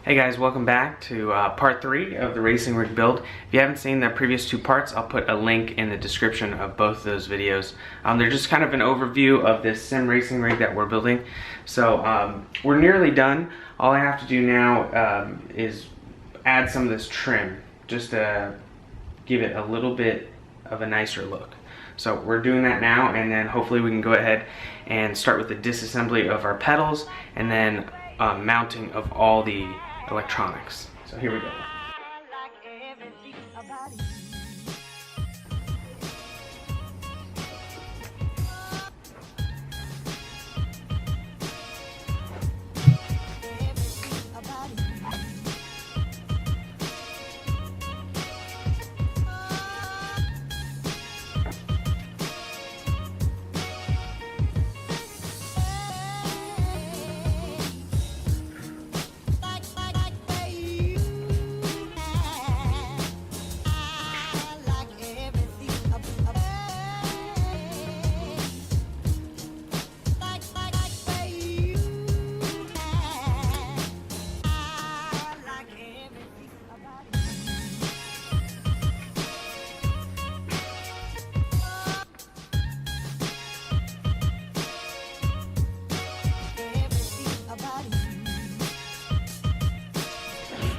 Hey guys, welcome back to part 3 of the racing rig build. If you haven't seen the previous 2 parts, I'll put a link in the description of both of those videos. They're just kind of an overview of this sim racing rig that we're building. So we're nearly done. All I have to do now is add some of this trim, just to give it a little bit of a nicer look. So we're doing that now, and then hopefully we can go ahead and start with the disassembly of our pedals, and then mounting of all the electronics. So here we go.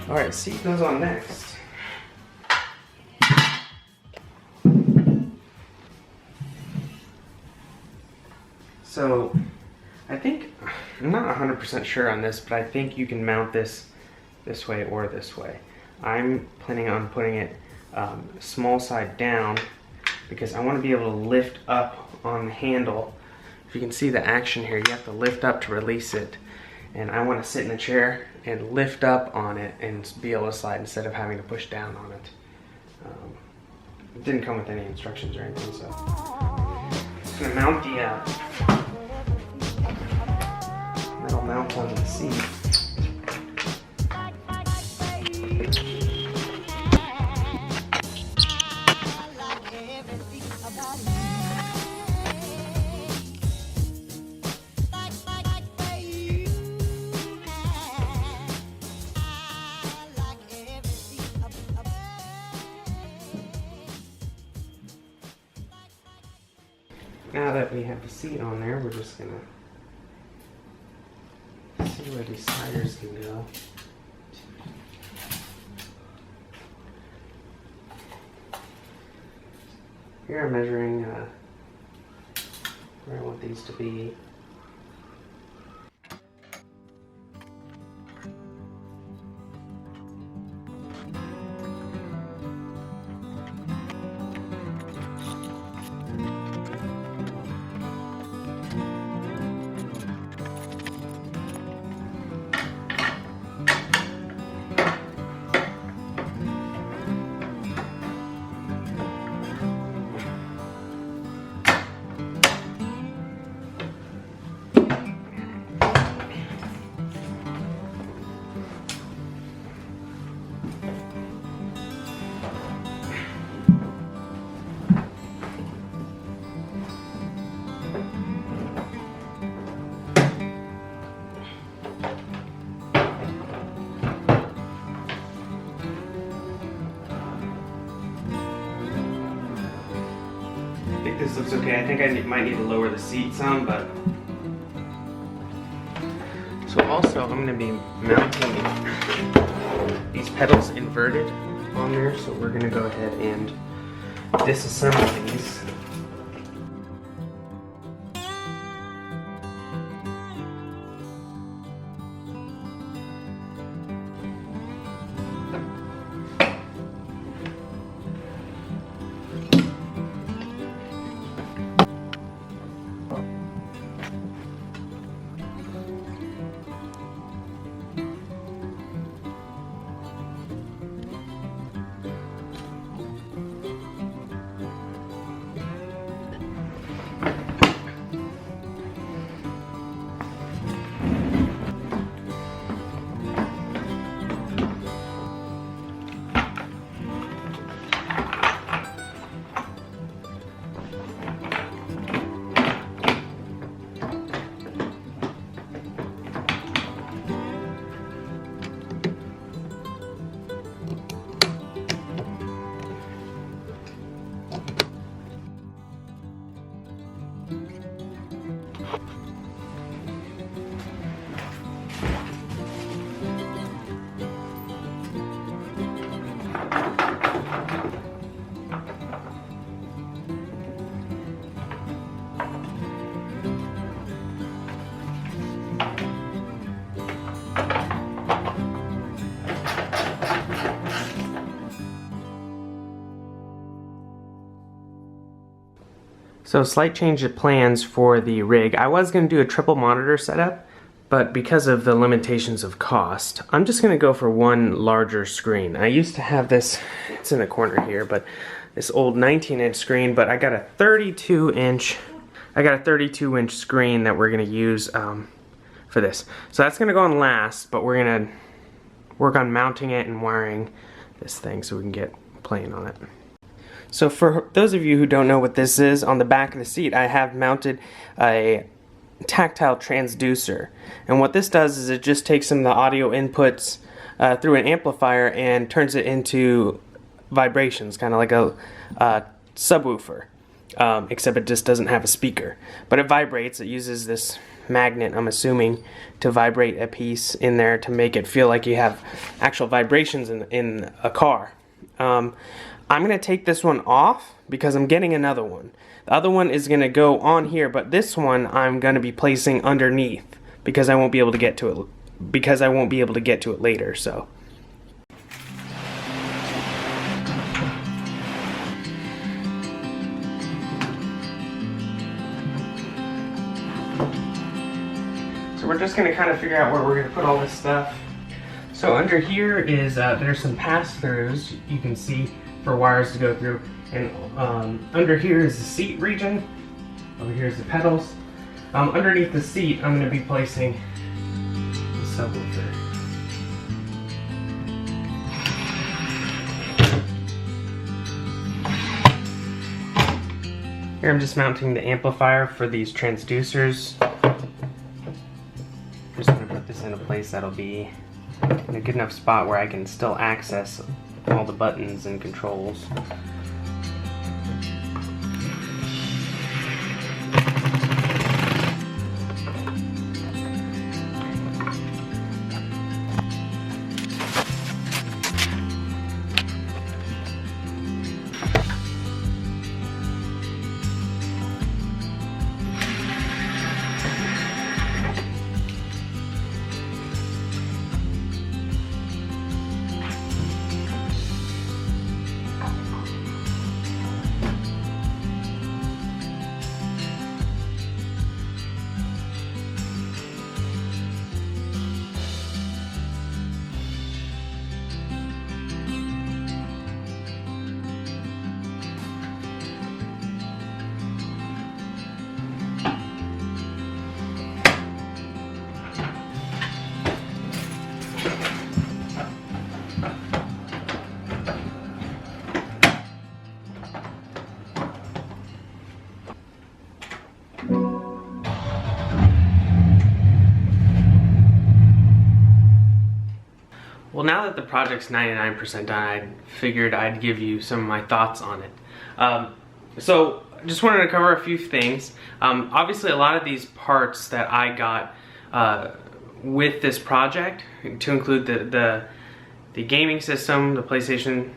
Alright, seat goes on next. So, I think, I'm not 100% sure on this, but I think you can mount this way or this way. I'm planning on putting it small side down because I want to be able to lift up on the handle. If you can see the action here, you have to lift up to release it. And I want to sit in the chair and lift up on it and be able to slide instead of having to push down on it. It didn't come with any instructions or anything, so I'm just going to mount the metal mount on the seat. Now that we have the seat on there, we're just gonna see where these sliders can go. Here I'm measuring where I want these to be. I think this looks okay. I think I might need to lower the seat some, but... So also, I'm going to be mounting these pedals inverted on there, so we're going to go ahead and disassemble these. So slight change of plans for the rig. I was going to do a triple monitor setup, but because of the limitations of cost, I'm just going to go for one larger screen. I used to have this, it's in the corner here, but this old 19-inch screen, but I got a 32-inch screen that we're going to use for this. So that's going to go on last, but we're going to work on mounting it and wiring this thing so we can get playing on it. So for those of you who don't know what this is, on the back of the seat I have mounted a tactile transducer. And what this does is it just takes some of the audio inputs through an amplifier and turns it into vibrations, kind of like a subwoofer, except it just doesn't have a speaker. But it vibrates. It uses this magnet, I'm assuming, to vibrate a piece in there to make it feel like you have actual vibrations in a car. I'm going to take this one off because I'm getting another one. The other one is going to go on here, but this one I'm going to be placing underneath because I won't be able to get to it later. So we're just going to kind of figure out where we're going to put all this stuff. So under here is there's some pass-throughs you can see for wires to go through, and under here is the seat region. Over here is the pedals. Underneath the seat I'm going to be placing the subwoofer. Here I'm just mounting the amplifier for these transducers. I'm just going to put this in a place that'll be in a good enough spot where I can still access all the buttons and controls. Well, now that the project's 99% done, I figured I'd give you some of my thoughts on it. So, just wanted to cover a few things. Obviously, a lot of these parts that I got with this project, to include the gaming system, the PlayStation,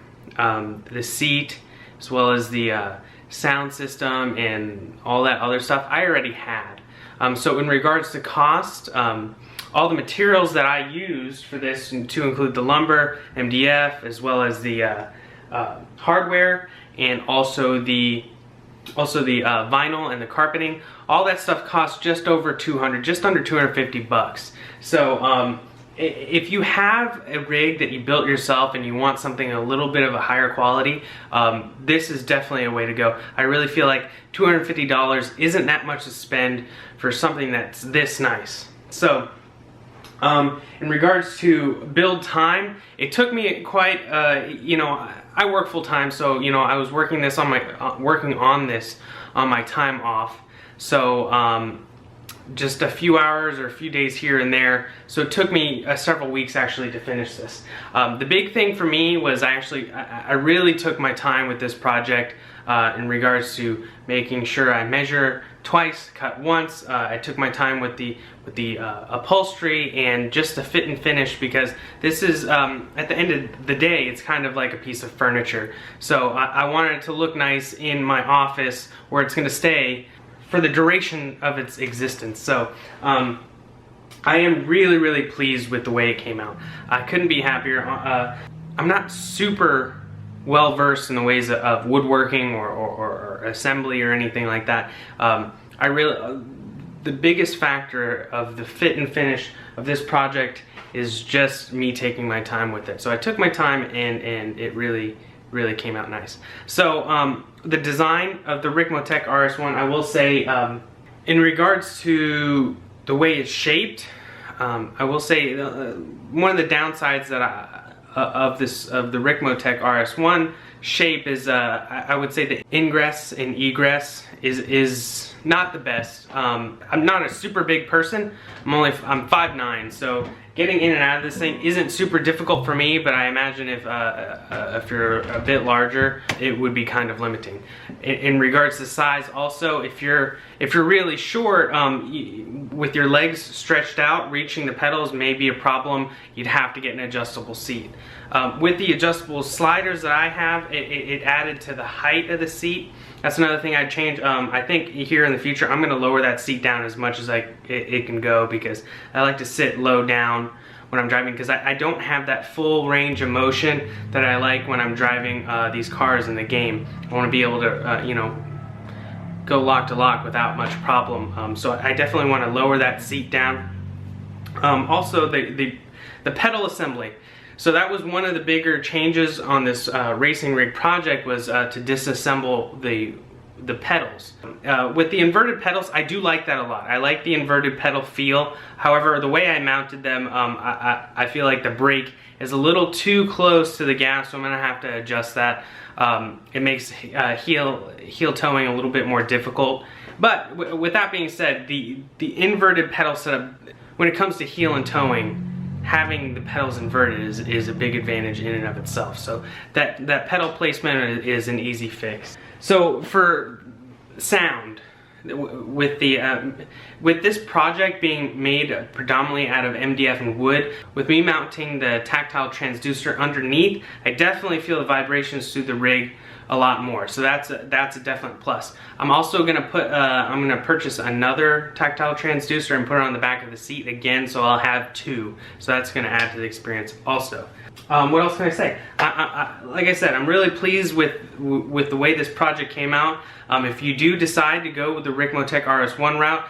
the seat, as well as the sound system and all that other stuff, I already had. So in regards to cost, all the materials that I used for this, to include the lumber, MDF, as well as the hardware, and also the vinyl and the carpeting, all that stuff cost just under 250 bucks. So if you have a rig that you built yourself and you want something a little bit of a higher quality, this is definitely a way to go. I really feel like $250 isn't that much to spend for something that's this nice. So in regards to build time, it took me quite, I work full time, so I was working this on my working on this on my time off. So just a few hours or a few days here and there. So it took me several weeks actually to finish this. The big thing for me was I really took my time with this project in regards to making sure I measure twice, cut once. I took my time with the upholstery and just the fit and finish, because this is at the end of the day, it's kind of like a piece of furniture. So I wanted it to look nice in my office where it's going to stay for the duration of its existence. So I am really, really pleased with the way it came out. I couldn't be happier. I'm not super well versed in the ways of woodworking or assembly or anything like that, the biggest factor of the fit and finish of this project is just me taking my time with it. So I took my time, and it really came out nice. So the design of the Ricmotech RS1, I will say, in regards to the way it's shaped, I will say one of the downsides that of the Ricmotech RS1 shape is I would say the ingress and egress is not the best. I'm not a super big person. I'm 5'9", so getting in and out of this thing isn't super difficult for me, but I imagine if you're a bit larger, it would be kind of limiting. In regards to size, also, if you're really short, with your legs stretched out, reaching the pedals may be a problem. You'd have to get an adjustable seat. With the adjustable sliders that I have, it added to the height of the seat. That's another thing I'd change. I think here in the future, I'm gonna lower that seat down as much as it can go, because I like to sit low down when I'm driving, because I don't have that full range of motion that I like when I'm driving these cars in the game. I wanna be able to, you know, go lock to lock without much problem. So I definitely wanna lower that seat down. Also, the pedal assembly. So that was one of the bigger changes on this racing rig project, was to disassemble the pedals. With the inverted pedals, I do like that a lot. I like the inverted pedal feel. However, the way I mounted them, I feel like the brake is a little too close to the gas, so I'm gonna have to adjust that. It makes heel towing a little bit more difficult. But with that being said, the inverted pedal setup, when it comes to heel and towing, having the pedals inverted is a big advantage in and of itself. So that pedal placement is an easy fix. So for sound, with this project being made predominantly out of MDF and wood, with me mounting the tactile transducer underneath, I definitely feel the vibrations through the rig a lot more. So that's a definite plus. I'm also gonna purchase another tactile transducer and put it on the back of the seat again, so I'll have two. So that's gonna add to the experience also. What else can I say? Like I said, I'm really pleased with the way this project came out. If you do decide to go with the Ricmotech RS1 route,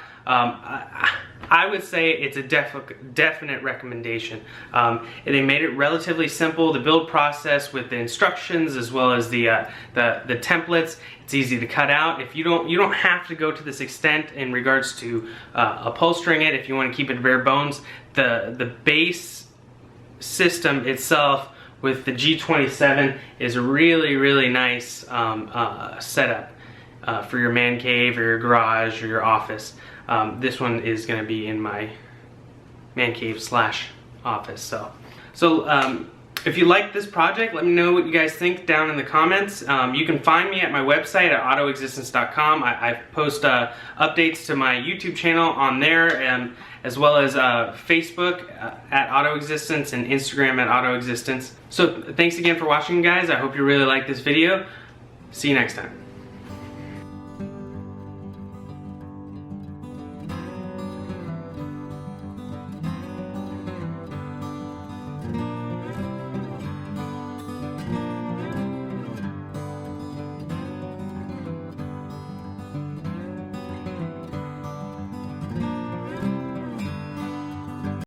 I would say it's a definite recommendation. They made it relatively simple, the build process with the instructions as well as the templates. It's easy to cut out. If you don't have to go to this extent in regards to upholstering it. If you want to keep it bare bones, the base system itself with the G27 is a really nice setup for your man cave or your garage or your office. This one is going to be in my man cave / office. So if you like this project, let me know what you guys think down in the comments. You can find me at my website at autoexistence.com. I post updates to my YouTube channel on there, as well as Facebook at AutoExistence and Instagram at AutoExistence. So thanks again for watching, guys. I hope you really like this video. See you next time.